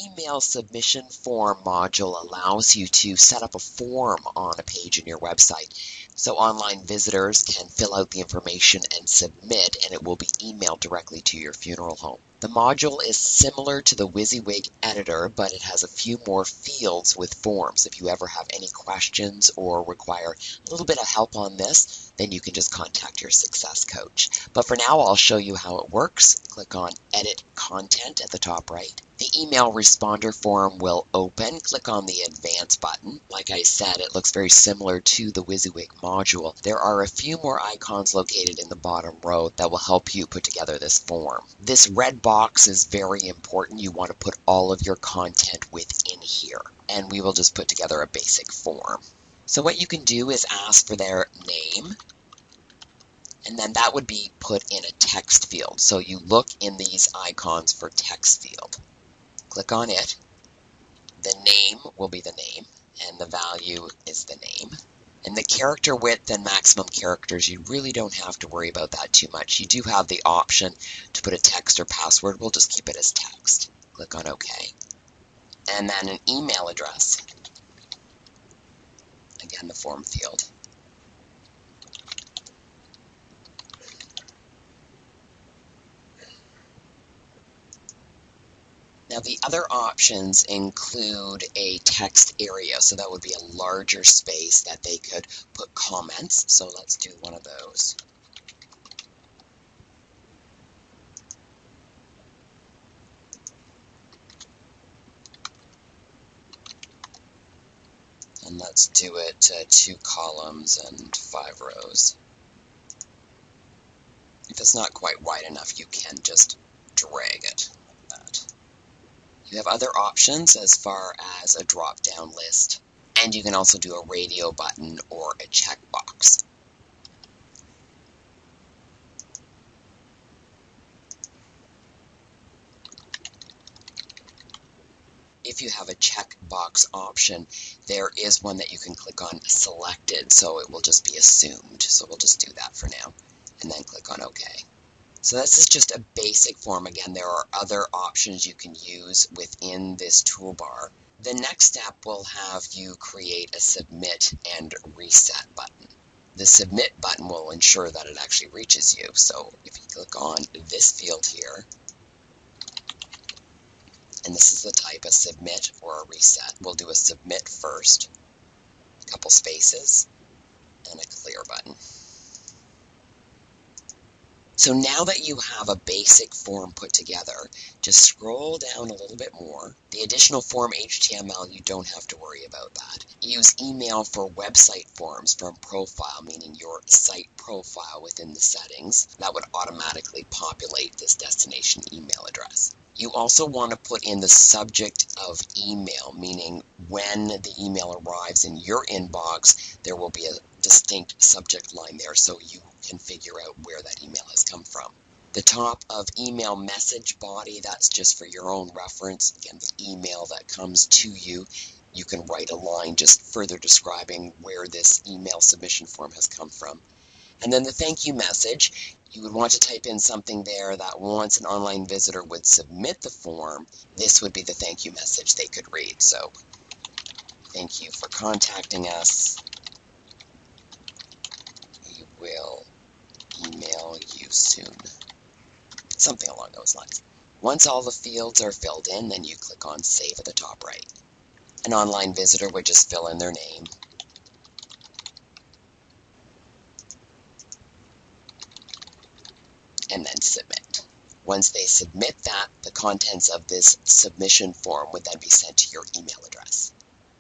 email submission form module allows you to set up a form on a page in your website so online visitors can fill out the information and submit, and it will be emailed directly to your funeral home. The module is similar to the WYSIWYG editor, but it has a few more fields with forms. If you ever have any questions or require a little bit of help on this, then you can just contact your success coach. But for now, I'll show you how it works. Click on Edit Content at the top right. The email responder form will open. Click on the Advance button. Like I said, it looks very similar to the WYSIWYG module. There are a few more icons located in the bottom row that will help you put together this form. This red box is very important. You want to put all of your content within here, and we will just put together a basic form. So what you can do is ask for their name, and then that would be put in a text field. So you look in these icons for text field. Click on it. The name will be the name, and the value is the name. And the character width and maximum characters, you really don't have to worry about that too much. You do have the option to put a text or password. We'll just keep it as text. Click on OK. And then an email address. Again, the form field. Now the other options include a text area, so that would be a larger space that they could put comments. So let's do one of those. And let's do it 2 columns and 5 rows. If it's not quite wide enough, you can just drag it like that. You have other options as far as a drop-down list, and you can also do a radio button or a checkbox. If you have a checkbox option, there is one that you can click on Selected, so it will just be assumed. So we'll just do that for now, and then click on OK. So this is just a basic form. Again, there are other options you can use within this toolbar. The next step will have you create a Submit and Reset button. The Submit button will ensure that it actually reaches you. So if you click on this field here, and this is the type, a Submit or a Reset. We'll do a Submit first, a couple spaces, and a Clear button. So now that you have a basic form put together, just scroll down a little bit more. The additional form HTML, you don't have to worry about that. Use email for website forms from profile, meaning your site profile within the settings. That would automatically populate this destination email address. You also want to put in the subject of email, meaning when the email arrives in your inbox, there will be a distinct subject line there so you can figure out where that email has come from. The top of email message body, that's just for your own reference. Again, the email that comes to you, you can write a line just further describing where this email submission form has come from. And then the thank you message, you would want to type in something there that once an online visitor would submit the form, this would be the thank you message they could read. So, thank you for contacting us. We will email you soon. Something along those lines. Once all the fields are filled in, then you click on Save at the top right. An online visitor would just fill in their name, and then submit. Once they submit that, the contents of this submission form would then be sent to your email address.